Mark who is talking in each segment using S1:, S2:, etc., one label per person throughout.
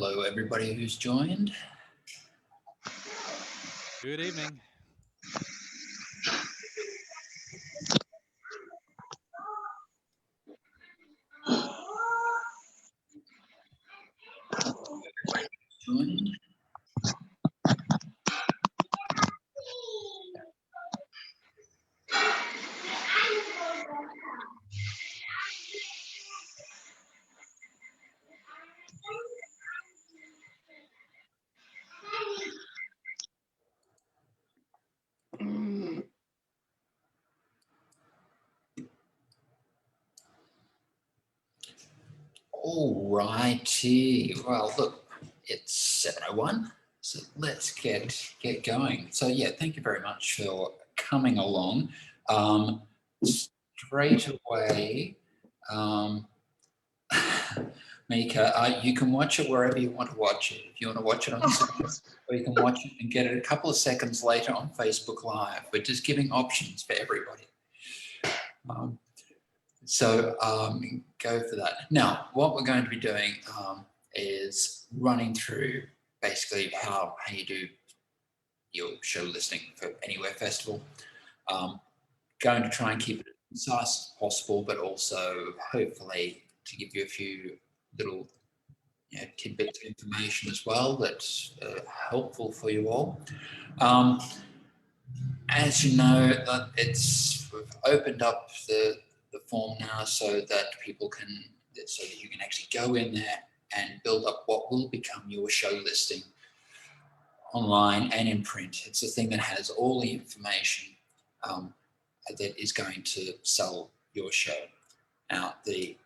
S1: Hello, everybody who's joined.
S2: Good evening.
S1: Joined. All righty. Well, look, it's 7:01, so let's get going. So yeah, thank you very much for coming along. Straight away, Mika, you can watch it wherever you want to watch it. If you want to watch it on Zoom, or you can watch it and get it a couple of seconds later on Facebook Live. We're just giving options for everybody. So go for that. Now, what we're going to be doing is running through basically how you do your show listing for Anywhere Festival. Going to try and keep it as concise as possible, but also hopefully to give you a few little tidbits of information as well that's helpful for you all. As you know, we've opened up the form now so that you can actually go in there and build up what will become your show listing online and in print. It's a thing that has all the information that is going to sell your show. Now, the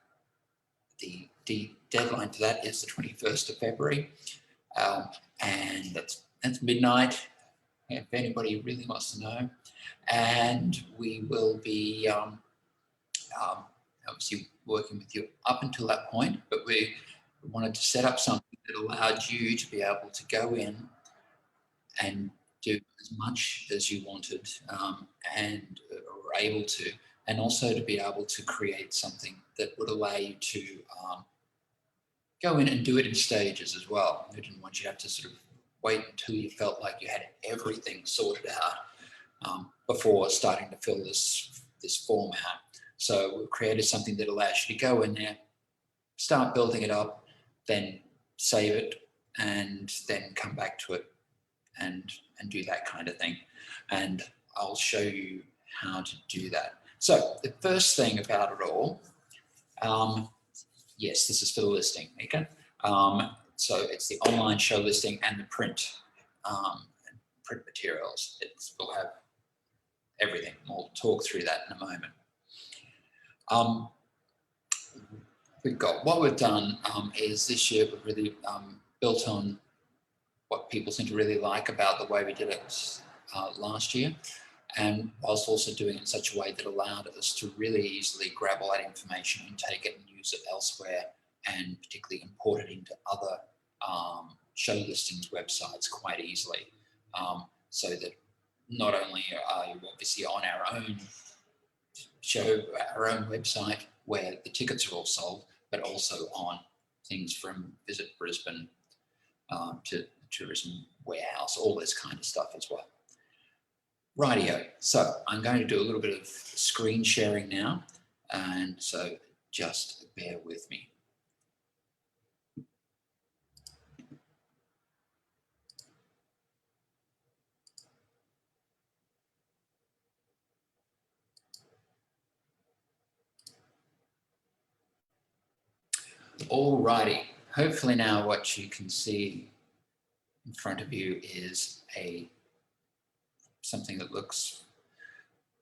S1: deadline to that is the 21st of February, and that's midnight. If anybody really wants to know, and we will be obviously working with you up until that point, but we wanted to set up something that allowed you to be able to go in and do as much as you wanted and were able to, and also to be able to create something that would allow you to go in and do it in stages as well. We didn't want you to have to sort of wait until you felt like you had everything sorted out before starting to fill this form out. So we've created something that allows you to go in there, start building it up, then save it, and then come back to it and do that kind of thing. And I'll show you how to do that. So the first thing about it all, yes, this is for the listing, Mika. So it's the online show listing and the print materials. We'll have everything. We'll talk through that in a moment. What we've done is this year we've really built on what people seem to really like about the way we did it last year, and whilst also doing it in such a way that allowed us to really easily grab all that information and take it and use it elsewhere, and particularly import it into other show listings websites quite easily, so that not only are you obviously on our own show, our own website where the tickets are all sold, but also on things from Visit Brisbane to Tourism Warehouse, all this kind of stuff as well. Rightio, so I'm going to do a little bit of screen sharing now, and so just bear with me. Alrighty, hopefully now what you can see in front of you is something that looks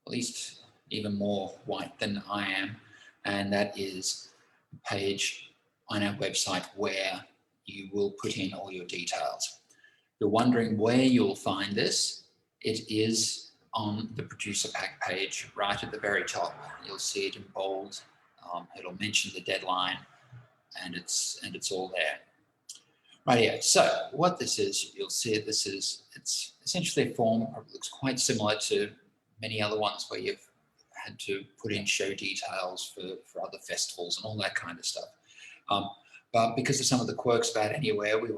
S1: at least even more white than I am, and that is a page on our website where you will put in all your details. If you're wondering where you'll find this, it is on the producer pack page right at the very top. You'll see it in bold. It'll mention the deadline, and it's all there. Right here. So what this is, you'll see it's essentially a form. It looks quite similar to many other ones where you've had to put in show details for other festivals and all that kind of stuff. But because of some of the quirks about Anywhere, we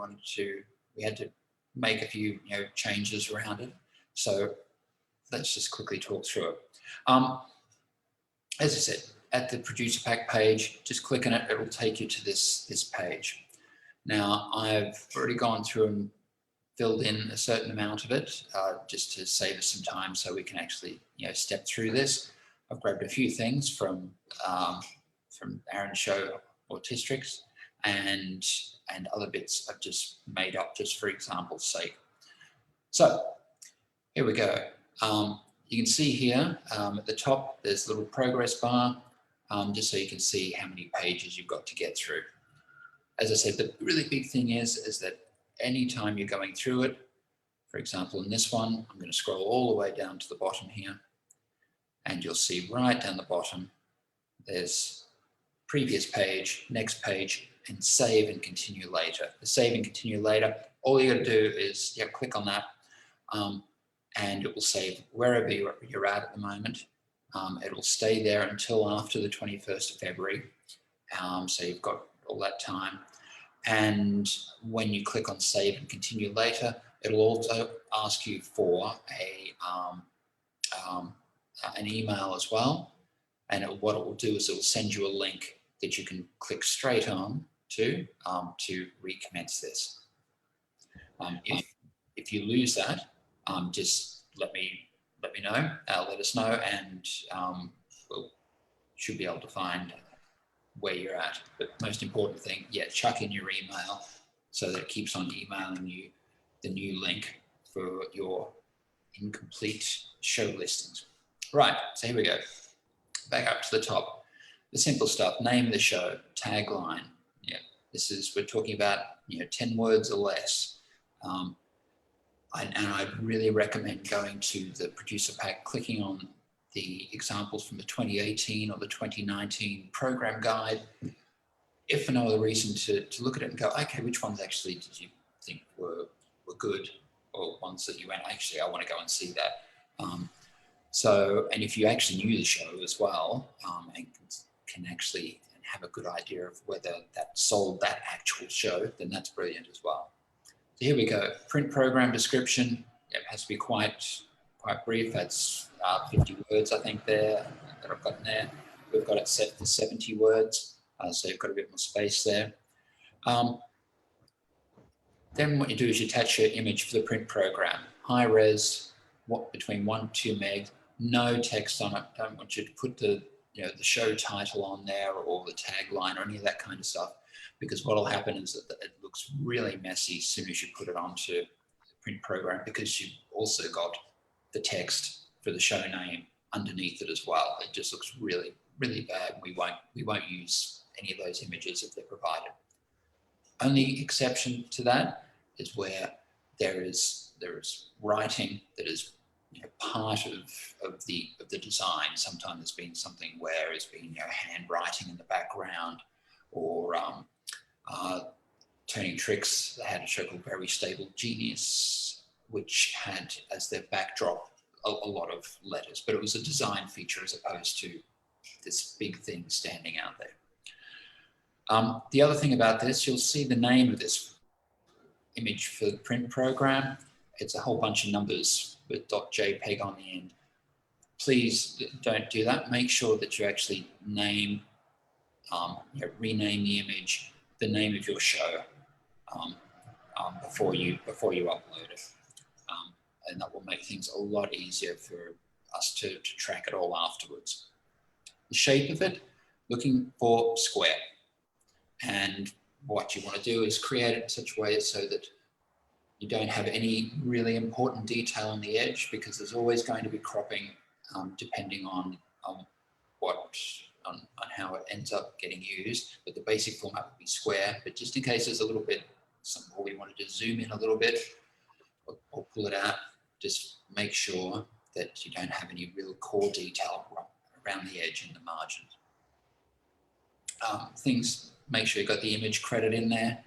S1: had to make a few changes around it. So let's just quickly talk through it. As I said, at the producer pack page, just click on it, it will take you to this page. Now, I've already gone through and filled in a certain amount of it just to save us some time so we can actually step through this. I've grabbed a few things from Aaron's show Autistics and other bits I've just made up just for example's sake. So here we go. You can see here at the top there's a little progress bar just so you can see how many pages you've got to get through. As I said, the really big thing is that anytime you're going through it, for example, in this one, I'm going to scroll all the way down to the bottom here, and you'll see right down the bottom, there's previous page, next page, and save and continue later. The save and continue later, all you got to do is click on that, and it will save wherever you're at the moment. It will stay there until after the 21st of February. So you've got all that time. And when you click on save and continue later, it'll also ask you for an email as well. And what it will do is it will send you a link that you can click straight on to recommence this. If you lose that, just let me know. Let us know, and we'll should be able to find where you're at. But most important thing, chuck in your email so that it keeps on emailing you the new link for your incomplete show listings. Right, so here we go. Back up to the top. The simple stuff, name of the show, tagline. We're talking about 10 words or less. And I'd really recommend going to the producer pack, clicking on the examples from the 2018 or the 2019 program guide, if for no other reason to look at it and go, okay, which ones actually did you think were good, or ones that you went, actually, I want to go and see that. And if you actually knew the show as well, and can actually have a good idea of whether that sold that actual show, then that's brilliant as well. So here we go. Print program description. It has to be quite brief. That's 50 words, I think, there that I've got in there. We've got it set for 70 words, so you've got a bit more space there. Then what you do is you attach your image for the print program. High res, between 1 and 2 meg, no text on it. Don't want you to put the show title on there or the tagline or any of that kind of stuff, because what will happen is that it looks really messy as soon as you put it onto the print program, because you've also got the text for the show name underneath it as well. It just looks really, really bad. We won't use any of those images if they're provided. Only exception to that is where there is writing that is part of the design. Sometimes there's been something where it's been handwriting in the background, or Turning Tricks, they had a show called Very Stable Genius, which had as their backdrop a lot of letters, but it was a design feature as opposed to this big thing standing out there. The other thing about this, you'll see the name of this image for the print program. It's a whole bunch of numbers with .jpeg on the end. Please don't do that. Make sure that you actually rename the image, the name of your show, before you upload it. And that will make things a lot easier for us to track it all afterwards. The shape of it, looking for square. And what you want to do is create it in such a way so that you don't have any really important detail on the edge, because there's always going to be cropping depending on how it ends up getting used. But the basic format would be square, but just in case there's a little bit, or we wanted to zoom in a little bit or pull it out, just make sure that you don't have any real core detail around the edge and the margins. Make sure you've got the image credit in there.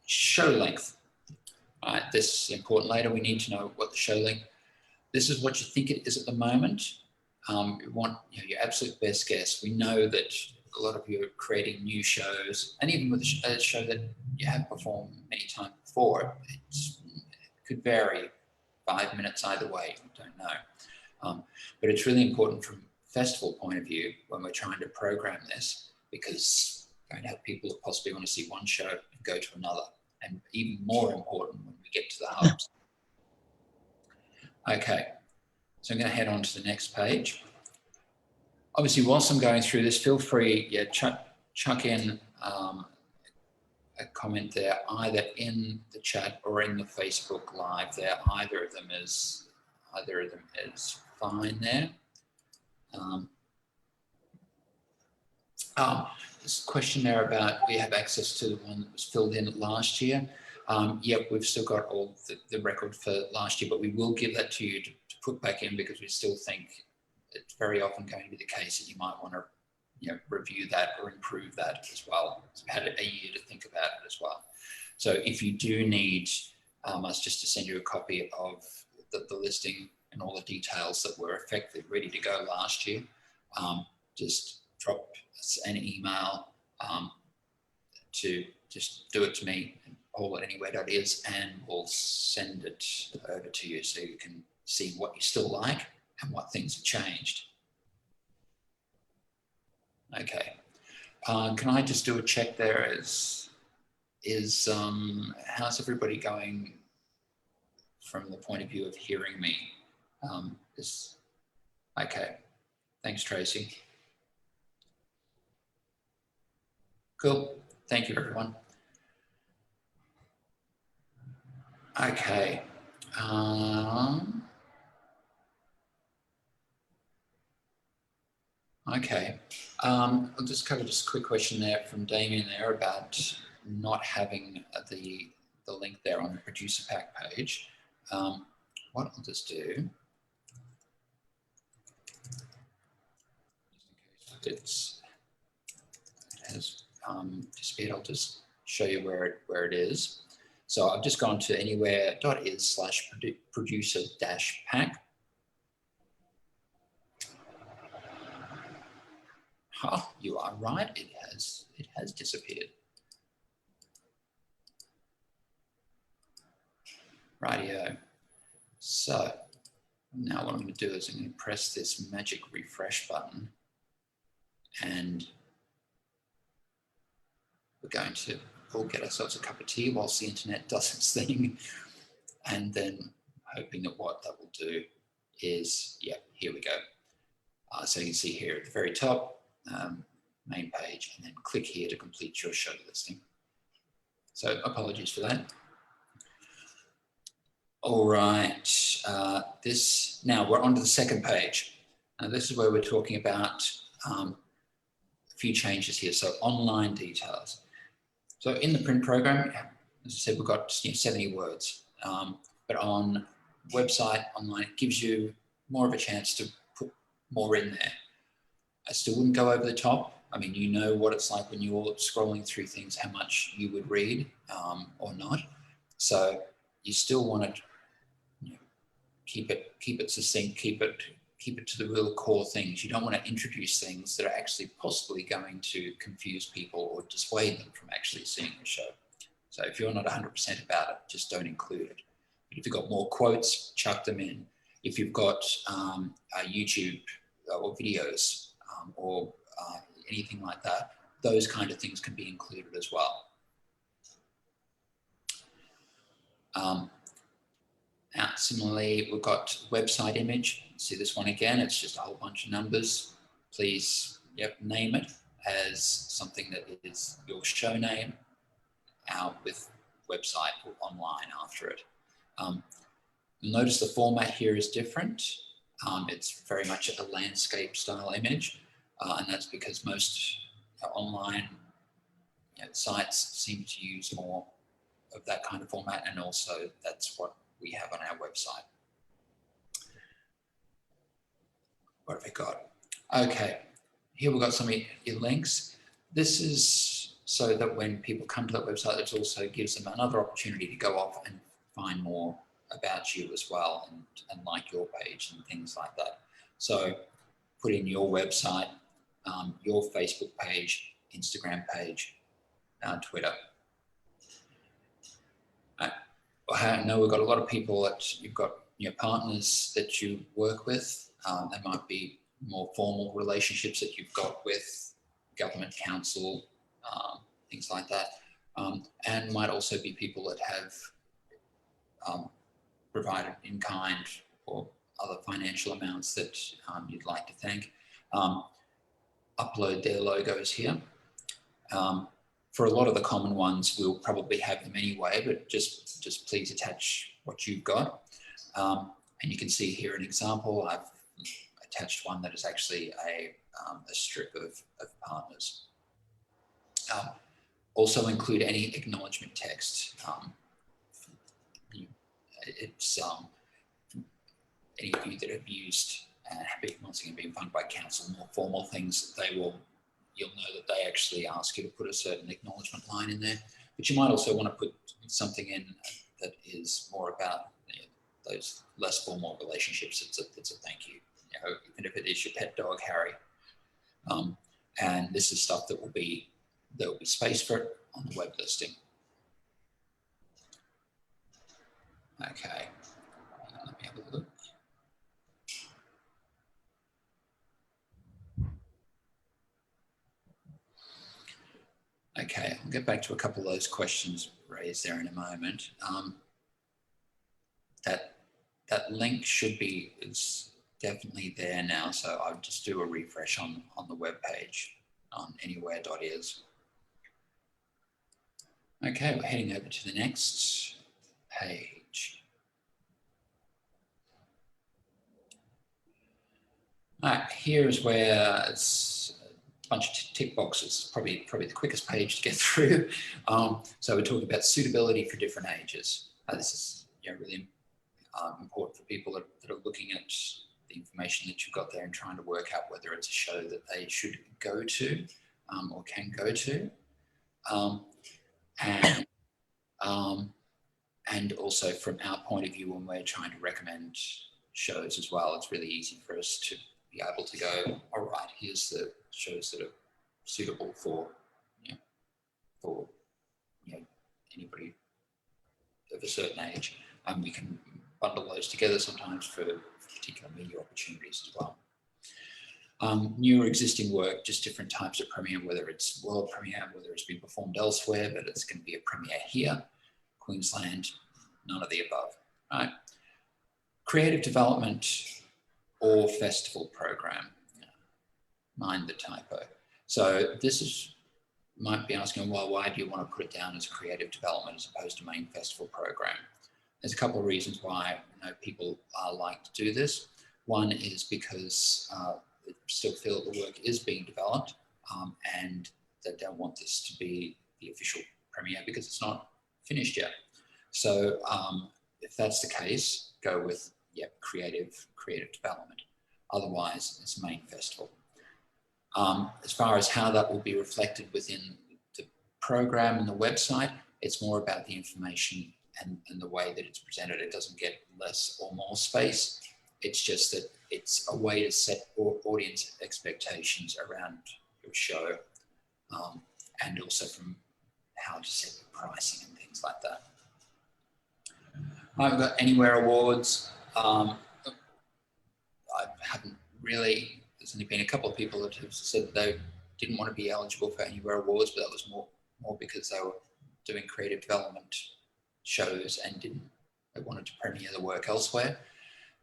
S1: Show length. All right, this is important later. We need to know what the show length. This is what you think it is at the moment. You want your absolute best guess. We know that a lot of you are creating new shows, and even with a show that you have performed many times before, it could vary 5 minutes either way, don't know. But it's really important from a festival point of view when we're trying to program this, because we're going to have people that possibly want to see one show and go to another, and even more important when we get to the hubs. Okay, so I'm going to head on to the next page. Obviously, whilst I'm going through this, feel free, chuck in a comment there, either in the chat or in the Facebook Live there. Either of them is fine there. This question there about we have access to the one that was filled in last year. Yep, we've still got all the record for last year, but we will give that to you to put back in, because we still think it's very often going to be the case that you might want to review that or improve that as well. So we had a year to think about it as well. So if you do need us just to send you a copy of the listing and all the details that were effectively ready to go last year, just drop us an email to just do it to me, paul@anywhere.is, and we'll send it over to you so you can see what you still like and what things have changed. Okay, can I just do a check there? How's everybody going from the point of view of hearing me? Okay, thanks, Tracy. Cool, thank you, everyone. Okay. Okay, I'll just cover just a quick question there from Damien there about not having the link there on the producer pack page. What I'll just do, just in case it has disappeared, I'll just show you where it is. So I've just gone to anywhere.is/producer-pack. Oh, you are right, it has disappeared. Rightio. So now what I'm going to do is I'm going to press this magic refresh button, and we're going to all get ourselves a cup of tea whilst the internet does its thing, and then hoping that what that will do is, yeah, here we go. So you can see here at the very top, main page, and then click here to complete your show listing. So apologies for that. All right, now we're on to the second page. Now this is where we're talking about a few changes here. So online details. So in the print program, as I said, we've got 70 words, but on website online, it gives you more of a chance to put more in there. I still wouldn't go over the top. I mean, you know what it's like when you're scrolling through things, how much you would read or not. So you still want to keep it succinct, keep it to the real core things. You don't want to introduce things that are actually possibly going to confuse people or dissuade them from actually seeing the show. So if you're not 100% about it, just don't include it. But if you've got more quotes, chuck them in. If you've got YouTube or videos or anything like that, those kind of things can be included as well. Now, similarly, we've got website image. See this one again, it's just a whole bunch of numbers. Please, name it as something that is your show name with website or online after it. You'll notice the format here is different. It's very much a landscape style image, and that's because most online sites seem to use more of that kind of format, and also that's what we have on our website. What have I got? Okay, here we've got some of your links. This is so that when people come to that website, it also gives them another opportunity to go off and find more about you as well, and like your page and things like that. So put in your website, your Facebook page, Instagram page, Twitter. I know we've got a lot of people that you've got your partners that you work with. They might be more formal relationships that you've got with government, council, things like that. And might also be people that have provided in kind or other financial amounts that you'd like to thank. Upload their logos here. For a lot of the common ones, we'll probably have them anyway, but just please attach what you've got. And you can see here an example. I've attached one that is actually a strip of partners. Also include any acknowledgement text. It's any of you that have used once again being funded by council, more formal things, you'll know that they actually ask you to put a certain acknowledgement line in there. But you might also want to put something in that is more about those less formal relationships. It's a thank you. Even if it is your pet dog, Harry. And this is stuff that there will be space for it on the web listing. Okay, let me have a look. Okay, I'll get back to a couple of those questions raised there in a moment. That link is definitely there now, so I'll just do a refresh on the web page on anywhere.is. Okay, we're heading over to the next page. All right, here is where it's a bunch of tick boxes, probably the quickest page to get through. So we're talking about suitability for different ages. This is really important for people that are looking at the information that you've got there and trying to work out whether it's a show that they should go to or can go to. And also from our point of view, when we're trying to recommend shows as well, it's really easy for us to be able to go, all right, here's the shows that are suitable for anybody of a certain age. And we can bundle those together sometimes for particular media opportunities as well. New or existing work, just different types of premiere, whether it's world premiere, whether it's been performed elsewhere, but it's going to be a premiere here, Queensland, none of the above. Right? Creative development or festival program. Mind the typo. So this might be asking, well, why do you want to put it down as a creative development as opposed to main festival program? There's a couple of reasons why people like to do this. One is because they still feel that the work is being developed and they don't want this to be the official premiere because it's not finished yet. So if that's the case, go with creative development. Otherwise, it's main festival. As far as how that will be reflected within the program and the website, it's more about the information and the way that it's presented. It doesn't get less or more space. It's just that it's a way to set audience expectations around your show and also from how to set the pricing and things like that. I've got Anywhere Awards. I haven't really, there's only been a couple of people that have said that they didn't want to be eligible for Anywhere Awards, but that was more because they were doing creative development shows and they wanted to premiere the work elsewhere.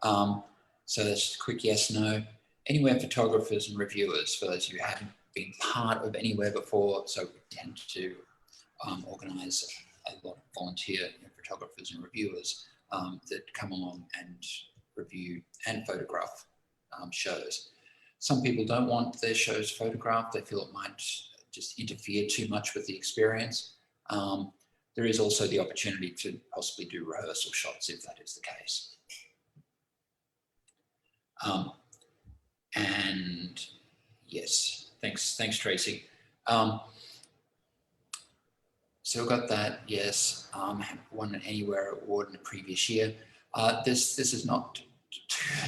S1: So that's just a quick yes, no. Anywhere photographers and reviewers, for those of you who haven't been part of Anywhere before, so we tend to organise a lot of volunteer photographers and reviewers that come along and review and photograph shows. Some people don't want their shows photographed. They feel it might just interfere too much with the experience. There is also the opportunity to possibly do rehearsal shots if that is the case. And yes, thanks Tracy. So we've got that, yes, won an Anywhere Award in the previous year. This is not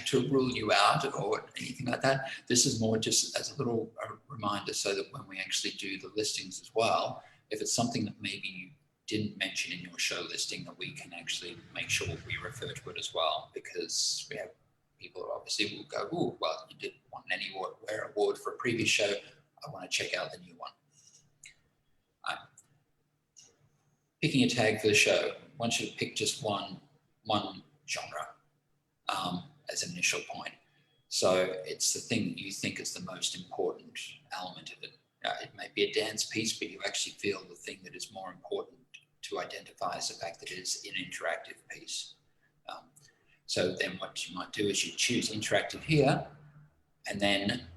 S1: to rule you out or anything like that. This is more just as a little reminder so that when we actually do the listings as well, if it's something that maybe you didn't mention in your show listing, that we can actually make sure we refer to it as well, because we have people who obviously will go, oh, well, you did want an award for a previous show. I want to check out the new one. Picking a tag for the show, once you pick just one genre as an initial point. So it's the thing that you think is the most important element of it. It may be a dance piece, but you actually feel the thing that is more important to identify is the fact that it is an interactive piece. So then what you might do is you choose interactive here, and then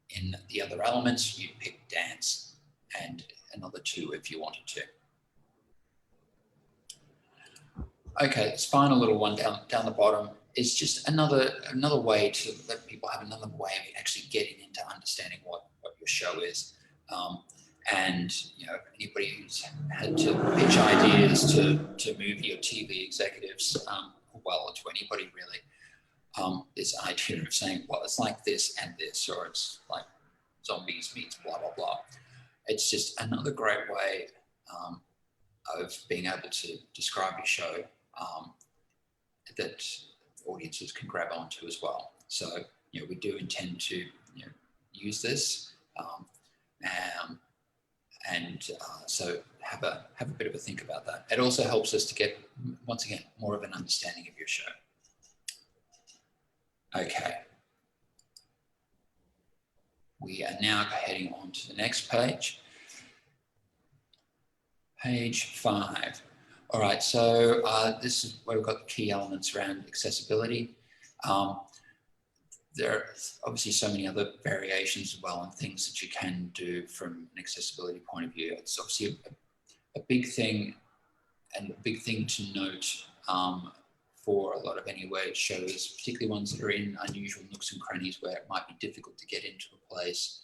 S1: in the other elements, you pick dance and another two if you wanted to. Okay, this final little one down the bottom is just another way to let people have another way of actually getting into understanding what your show is. And you know, anybody who's had to pitch ideas to movie or TV executives, well, to anybody really, this idea of saying, well, it's like this and this, or it's like zombies meets blah blah blah. It's just another great way of being able to describe your show that audiences can grab onto as well. So, you know, we do intend to use this, so have a bit of a think about that. It also helps us to get, once again, more of an understanding of your show. Okay. We are now heading on to the next page. Page 5. All right, so this is where we've got the key elements around accessibility. There are obviously so many other variations as well and things that you can do from an accessibility point of view. It's obviously a big thing, and a big thing to note for a lot of Anywhere shows, particularly ones that are in unusual nooks and crannies where it might be difficult to get into a place.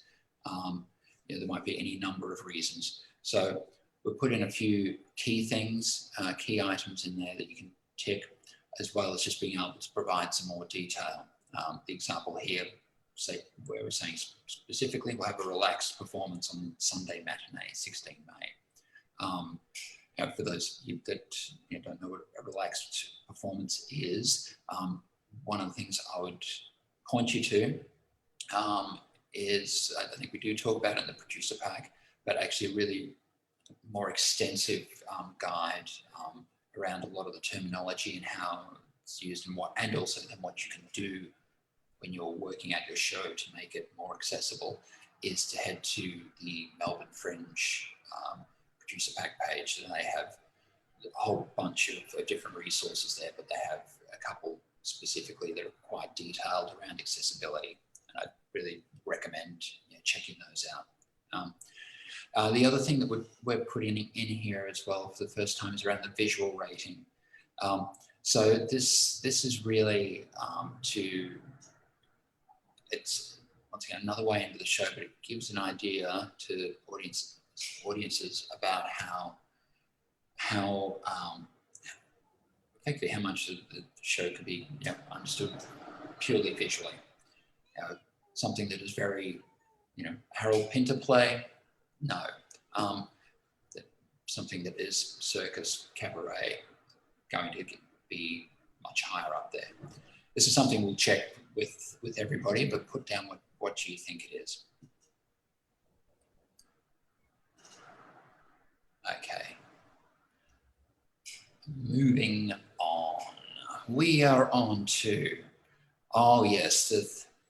S1: There might be any number of reasons. So we've put in a few key things, key items in there that you can tick, as well as just being able to provide some more detail. The example here, say where we're saying specifically, we'll have a relaxed performance on Sunday matinee, 16 May. For those of you that don't know what a relaxed performance is, one of the things I would point you to is, I think we do talk about it in the producer pack, but actually really more extensive guide around a lot of the terminology and how it's used and also then what you can do when you're working at your show to make it more accessible is to head to the Melbourne Fringe producer pack page, and they have a whole bunch of different resources there, but they have a couple specifically that are quite detailed around accessibility, and I'd really recommend checking those out. The other thing that we're putting in here as well for the first time is around the visual rating. So this is really it's once again another way into the show, but it gives an idea to audiences about how effectively how much the show could be understood purely visually. Something that is very Harold Pinter play, no. Something that is circus, cabaret, going to be much higher up there. This is something we'll check with everybody, but put down what you think it is. Okay. Moving on. We are on to, oh yes,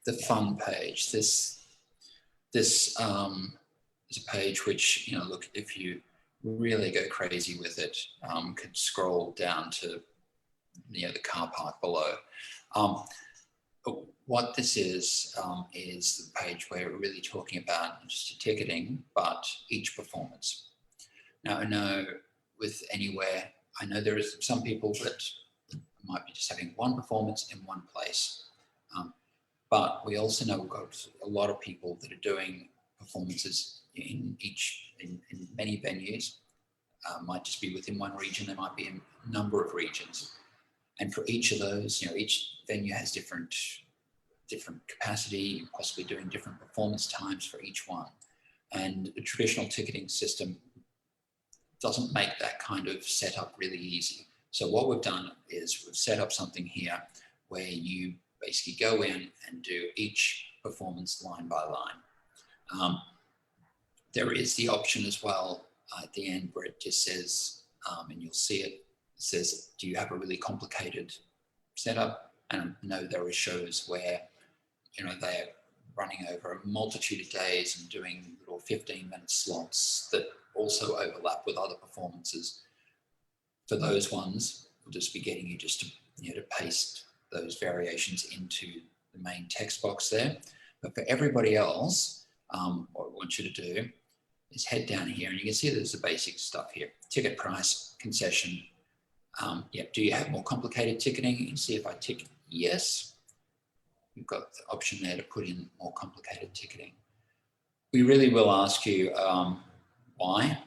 S1: the fun page. This is a page which, look, if you really go crazy with it, could scroll down to the car park below. What this is the page where we're really talking about not just ticketing, but each performance. Now, I know with Anywhere, I know there is some people that might be just having one performance in one place. But we also know we've got a lot of people that are doing performances in many venues. Might just be within one region, they might be in a number of regions. And for each of those, each venue has different capacity, possibly doing different performance times for each one. And the traditional ticketing system doesn't make that kind of setup really easy. So what we've done is we've set up something here where you basically go in and do each performance line by line. There is the option as well at the end where it just says, and you'll see it, it says, do you have a really complicated setup? And I know there are shows where, they're running over a multitude of days and doing little 15-minute slots that also overlap with other performances. For those ones, we'll just be getting you just to paste those variations into the main text box there. But for everybody else, what I want you to do is head down here, and you can see there's the basic stuff here: ticket price, concession. Do you have more complicated ticketing? You can see if I tick yes, you've got the option there to put in more complicated ticketing. We really will ask you why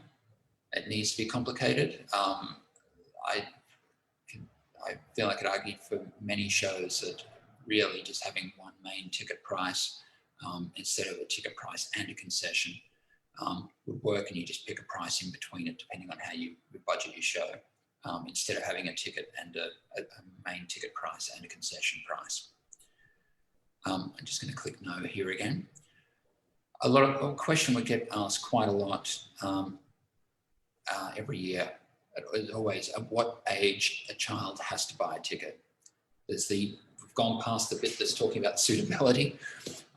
S1: it needs to be complicated. I feel I could argue for many shows that really just having one main ticket price instead of a ticket price and a concession would work, and you just pick a price in between it depending on how you budget your show, instead of having a ticket and a main ticket price and a concession price. I'm just going to click no here again. A question we get asked quite a lot every year, as always, at what age a child has to buy a ticket. We've gone past the bit that's talking about suitability,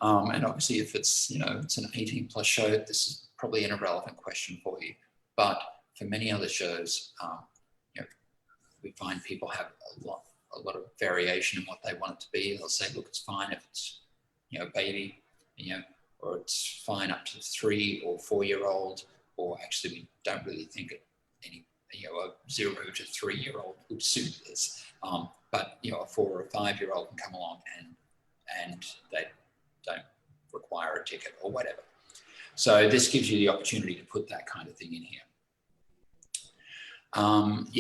S1: and obviously if it's it's an 18+ show, this is probably an irrelevant question for you. But for many other shows, we find people have a lot of variation in what they want it to be. They'll say, look, it's fine if it's a baby, or it's fine up to 3 or 4-year-old, or actually we don't really think any a 0 to 3-year-old would suit this. But a 4 or a 5-year-old can come along and they don't require a ticket or whatever. So this gives you the opportunity to put that kind of thing in here.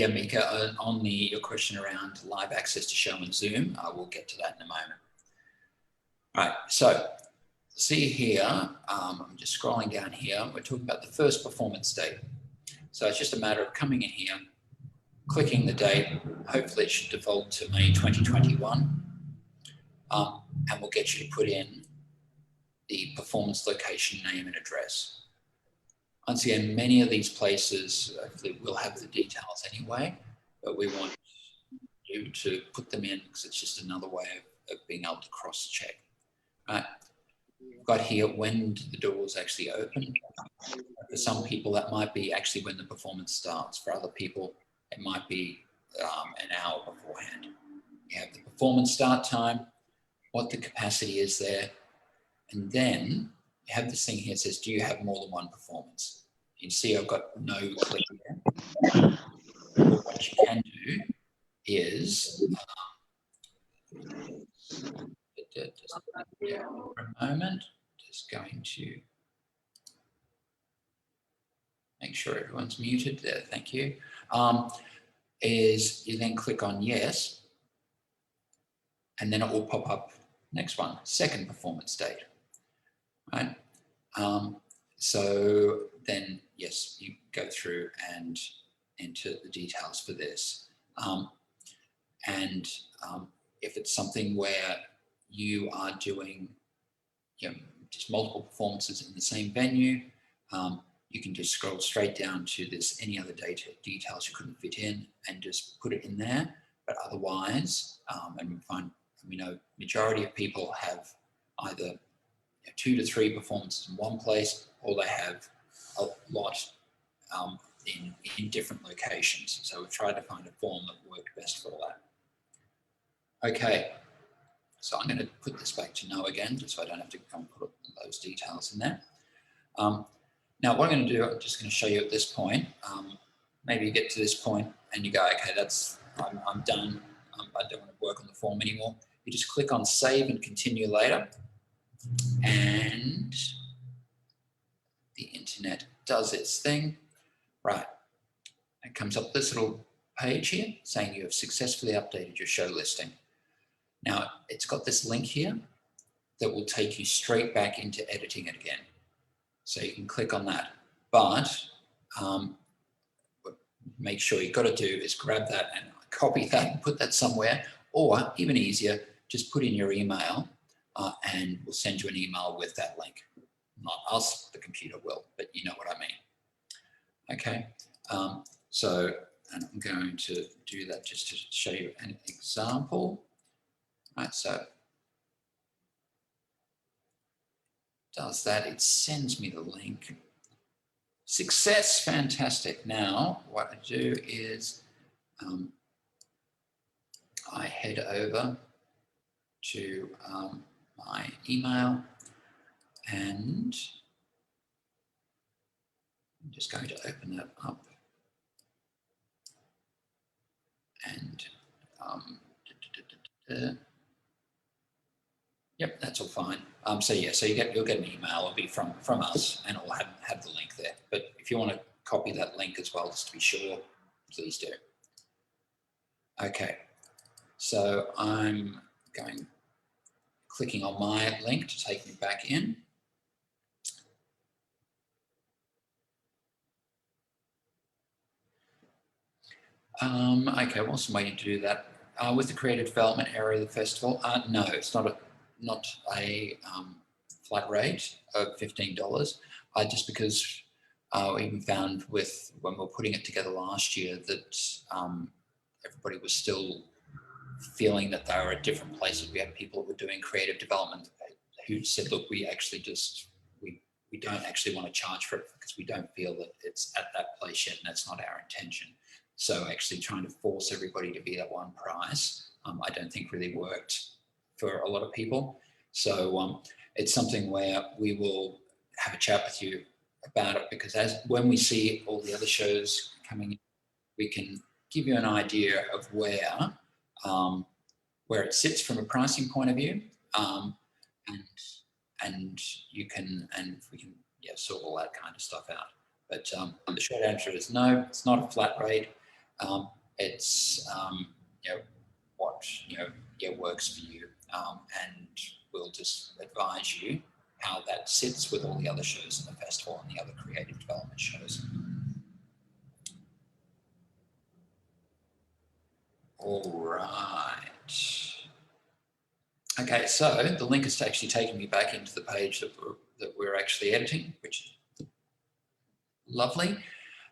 S1: Mika, on your question around live access to show and Zoom, we'll get to that in a moment. All right, so see here, I'm just scrolling down here. We're talking about the first performance date. So it's just a matter of coming in here, clicking the date. Hopefully it should default to May 2021. And we'll get you to put in the performance location, name and address. Once again, many of these places will have the details anyway, but we want you to put them in because it's just another way of being able to cross-check. Right. We've got here when the doors actually open. For some people, that might be actually when the performance starts. For other people, it might be an hour beforehand. You have the performance start time, what the capacity is there, and then you have this thing here that says, do you have more than one performance? You can see I've got no click here. What you can do is, just for a moment, just going to make sure everyone's muted there, thank you, is you then click on yes, and then it will pop up, next one, second performance date, right? So then, yes, you go through and enter the details for this. If it's something where you are doing just multiple performances in the same venue, you can just scroll straight down to this any other details you couldn't fit in and just put it in there. But otherwise, and we know majority of people have either 2 to 3 performances in one place, or they have a lot in different locations. So we've tried to find a form that worked best for that. Okay, so I'm going to put this back to no again, just so I don't have to put those details in there. Now, what I'm going to do, I'm just going to show you at this point. Maybe you get to this point and you go, okay, I'm done. I don't want to work on the form anymore. You just click on save and continue later. And the internet does its thing. Right. It comes up this little page here saying you have successfully updated your show listing. Now, it's got this link here that will take you straight back into editing it again. So you can click on that. But make sure you've got to do is grab that and copy that and put that somewhere, or even easier, just put in your email and we'll send you an email with that link. Not us, the computer will, but you know what I mean. Okay, and I'm going to do that just to show you an example. Right, so does that, it sends me the link. Success, fantastic. Now, what I do is I head over to my email, and I'm just going to open that up. And yep, that's all fine. So yeah, so you'll get an email. It'll be from us, and it'll have the link there. But if you want to copy that link as well, just to be sure, please do. Okay, so I'm clicking on my link to take me back in. Okay, whilst I'm waiting to do that, with the creative development area of the festival, no, it's not a flat rate of $15. Just because we even found when we were putting it together last year that everybody was still feeling that they were at different places. We had people who were doing creative development who said, look, we don't actually want to charge for it because we don't feel that it's at that place yet, and that's not our intention. So actually trying to force everybody to be at one price, I don't think really worked for a lot of people. So it's something where we will have a chat with you about it, because when we see all the other shows coming in, we can give you an idea of where it sits from a pricing point of view, and we can sort all that kind of stuff out. But the short answer is no, it's not a flat rate. It's what works for you, and we'll just advise you how that sits with all the other shows in the festival and the other creative development shows. All right. Okay, so the link has actually taken me back into the page that we're actually editing, which is lovely.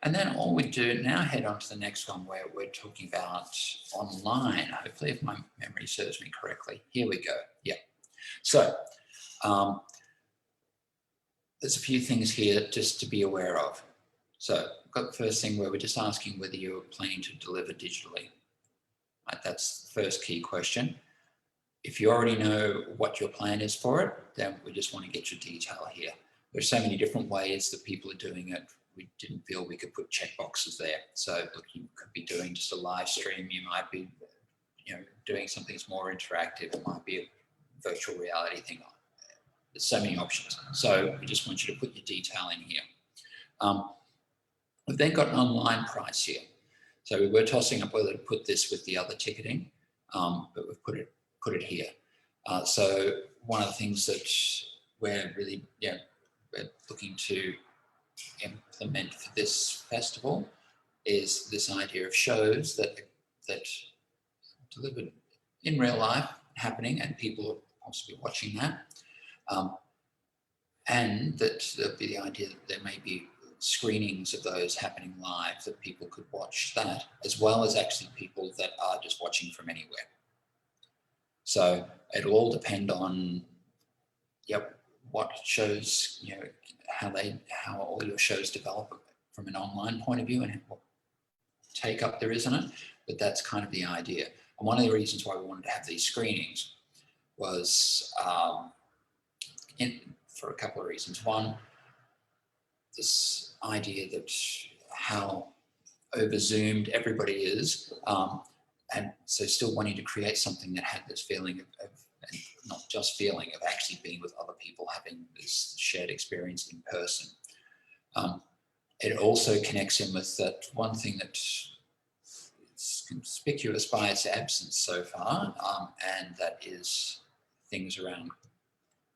S1: And then all we do now, head on to the next one where we're talking about online, hopefully, if my memory serves me correctly. Here we go. Yeah. So there's a few things here just to be aware of. So I've got the first thing where we're just asking whether you're planning to deliver digitally. Right, that's the first key question. If you already know what your plan is for it, then we just want to get your detail here. There's so many different ways that people are doing it. We didn't feel we could put checkboxes there. So look, you could be doing just a live stream. You might be, doing something that's more interactive. It might be a virtual reality thing. There's so many options. So we just want you to put your detail in here. We've then got an online price here. So we were tossing up whether to put this with the other ticketing, but we've put it here. So one of the things that we're really we're looking to implement for this festival is this idea of shows that delivered in real life happening, and people are possibly watching that, and that there'll be the idea that there may be screenings of those happening live, that people could watch that, as well as actually people that are just watching from anywhere. So it'll all depend on what shows, how all your shows develop from an online point of view and what take up there is in it. But that's kind of the idea. And one of the reasons why we wanted to have these screenings was for a couple of reasons. One, this idea that how over zoomed everybody is, and so still wanting to create something that had this feeling of and not just feeling, of actually being with other people, having this shared experience in person. It also connects in with that one thing that conspicuous by its absence so far, and that is things around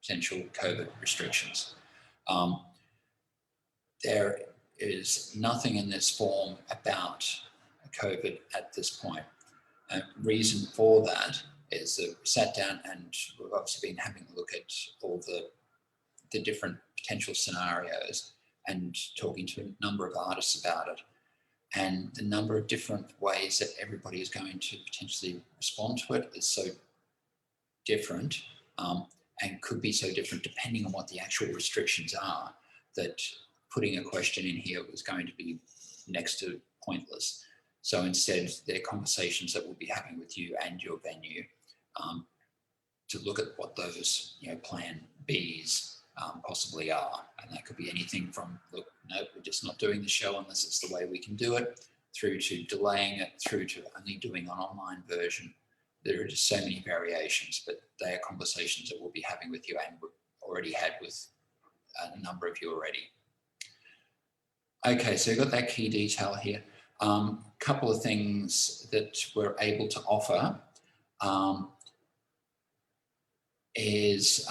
S1: potential COVID restrictions. There is nothing in this form about COVID at this point. Reason for that is that we sat down and we've obviously been having a look at all the different potential scenarios and talking to a number of artists about it, and the number of different ways that everybody is going to potentially respond to it is so different, and could be so different depending on what the actual restrictions are, that putting a question in here was going to be next to pointless. So instead, they're conversations that we'll be having with you and your venue, to look at what those plan Bs possibly are. And that could be anything from, look, no, we're just not doing the show unless it's the way we can do it, through to delaying it, through to only doing an online version. There are just so many variations, but they are conversations that we'll be having with you and we've already had with a number of you already. Okay, so we've got that key detail here. Couple of things that we're able to offer is,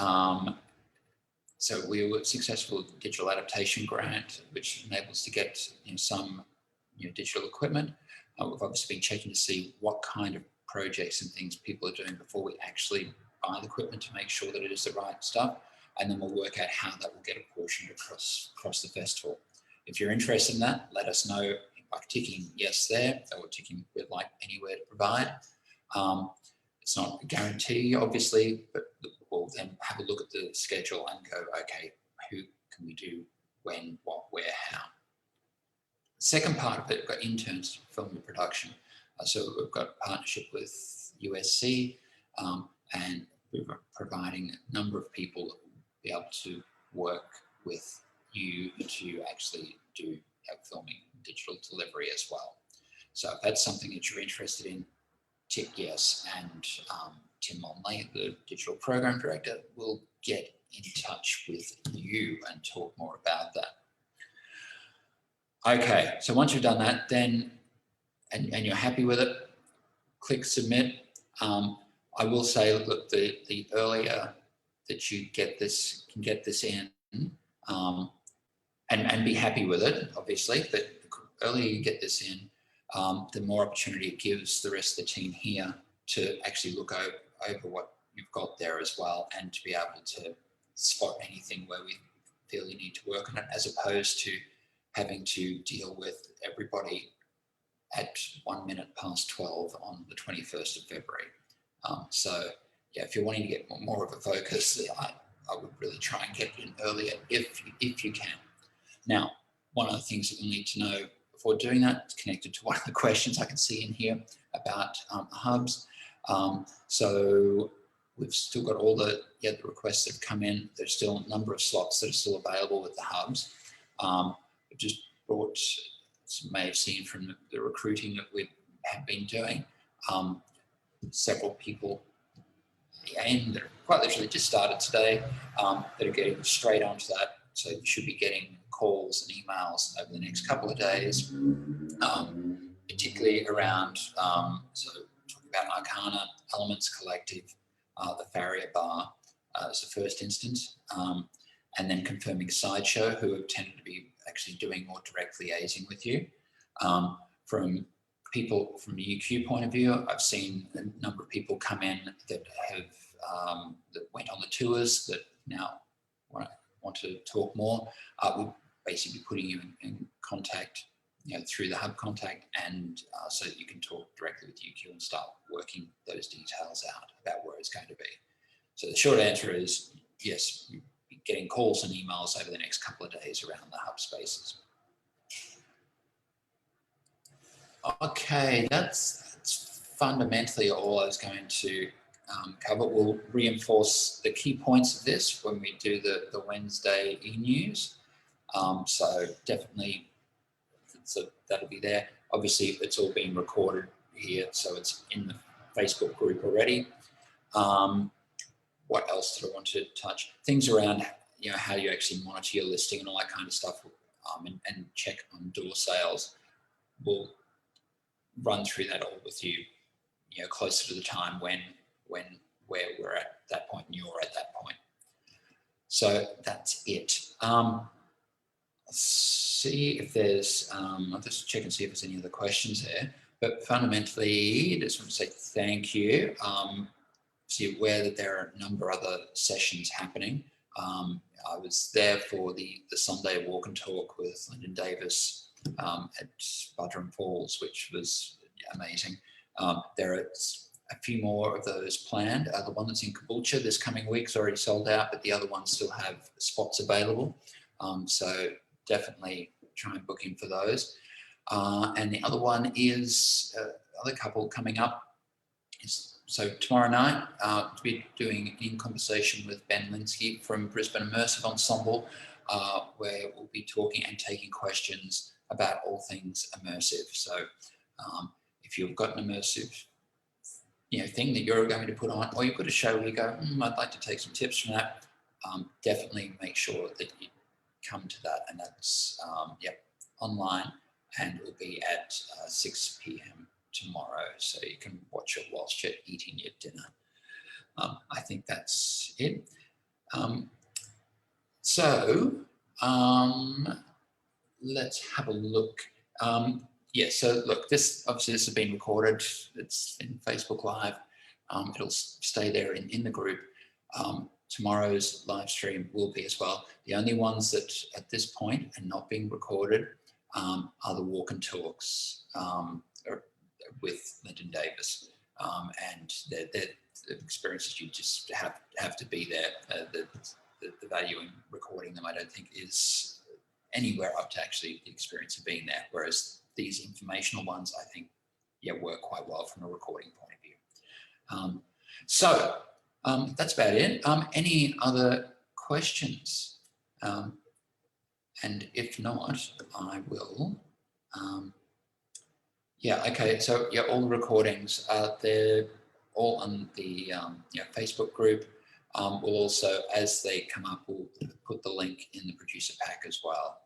S1: so we were successful digital adaptation grant, which enables to get some digital equipment. We've obviously been checking to see what kind of projects and things people are doing before we actually buy the equipment to make sure that it is the right stuff. And then we'll work out how that will get apportioned across the festival. If you're interested in that, let us know by ticking yes there, or ticking we'd like anywhere to provide. It's not a guarantee, obviously, but we'll then have a look at the schedule and go, okay, who can we do, when, what, where, how. The second part of it, we've got interns to film the production. So we've got a partnership with USC, and we're providing a number of people that will be able to work with you to actually do filming digital delivery as well. So if that's something that you're interested in, tick yes, and Tim Monley, the digital program director, will get in touch with you and talk more about that. Okay, so once you've done that, then, and you're happy with it, click submit. I will say, look, the earlier that you can get this in, and be happy with it, obviously, but the earlier you get this in, the more opportunity it gives the rest of the team here to actually look over what you've got there as well, and to be able to spot anything where we feel you need to work on it, as opposed to having to deal with everybody at 1 minute past 12 on the 21st of February. So yeah, if you're wanting to get more of a focus, I would really try and get it in earlier if you can. Now, one of the things that you need to know before doing that is connected to one of the questions I can see in here about hubs. So we've still got all the requests that have come in. There's still a number of slots that are still available with the hubs. We've just brought, you may have seen from the recruiting that we have been doing, several people and that quite literally just started today, that are getting straight onto that. So you should be getting calls and emails over the next couple of days, particularly around, so talking about Arcana, Elements Collective, the Farrier Bar as the first instance, and then confirming Sideshow, who have tended to be actually doing more direct liaising with you. From people from the UQ point of view, I've seen a number of people come in that have that went on the tours that now want to talk more. We'll basically be putting you in contact, through the hub contact, and so that you can talk directly with UQ and start working those details out about where it's going to be. So the short answer is yes, you'll be getting calls and emails over the next couple of days around the hub spaces. Okay, that's fundamentally all I was going to cover. We'll reinforce the key points of this when we do the Wednesday e-news. So definitely, that'll be there. Obviously, it's all being recorded here, so it's in the Facebook group already. What else did I want to touch? Things around, how you actually monitor your listing and all that kind of stuff, and check on door sales. We'll run through that all with you, closer to the time where we're at that point and you're at that point. So that's it. See if there's, I'll just check and see if there's any other questions there. But fundamentally, just want to say thank you. So you're aware that there are a number of other sessions happening. I was there for the Sunday walk and talk with Lyndon Davis at Buttram Falls, which was amazing. There are a few more of those planned. The one that's in Caboolture this coming week's already sold out, but the other ones still have spots available. So definitely try and book in for those. And the other one is other couple coming up. So tomorrow night, to be doing In Conversation with Ben Linsky from Brisbane Immersive Ensemble, where we'll be talking and taking questions about all things immersive. So if you've got an immersive thing that you're going to put on, or you've got a show where you go, I'd like to take some tips from that, definitely make sure that you come to that. And that's online, and it will be at 6 p.m. tomorrow, so you can watch it whilst you're eating your dinner. I think that's it. Let's have a look. So look, this has been recorded. It's in Facebook Live. It'll stay there in the group. Tomorrow's live stream will be as well. The only ones that at this point are not being recorded are the walk and talks with Lyndon Davis, and the experiences you just have to be there. The value in recording them, I don't think, is anywhere up to actually the experience of being there. Whereas these informational ones, I think, work quite well from a recording point of view. That's about it. Any other questions? And if not, I will. Okay. So all the recordings, they're all on the Facebook group. We'll also, as they come up, we'll put the link in the producer pack as well.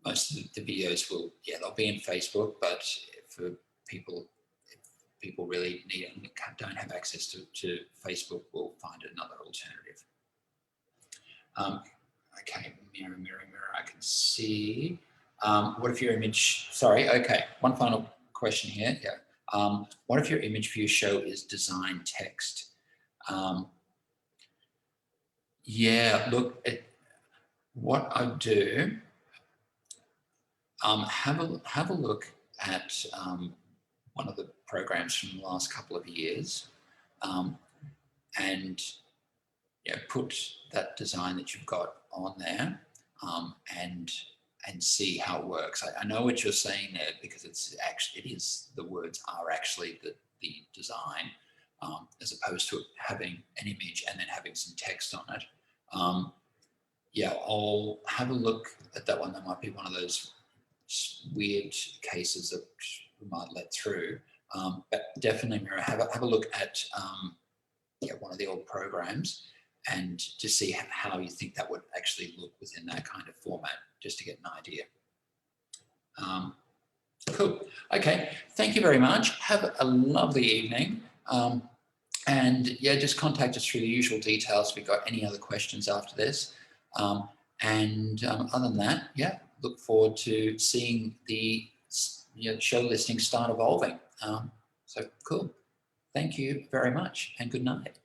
S1: Most of the videos will, they'll be in Facebook, but for people, if people really need it and don't have access to Facebook, we'll find another alternative. Okay, mirror, I can see. What if your image, one final question here. What if your image for your show is design text? What I do, have a look at one of the programs from the last couple of years, and put that design that you've got on there, and see how it works. I know what you're saying there, because the words are actually the design, as opposed to having an image and then having some text on it. I'll have a look at that one. That might be one of those weird cases that we might let through. But definitely, Mira, have a look at one of the old programs, and to see how you think that would actually look within that kind of format, just to get an idea. Cool. Okay. Thank you very much. Have a lovely evening. And just contact us through the usual details if you've got any other questions after this. Other than that, look forward to seeing the show listing start evolving. So cool. Thank you very much, and good night.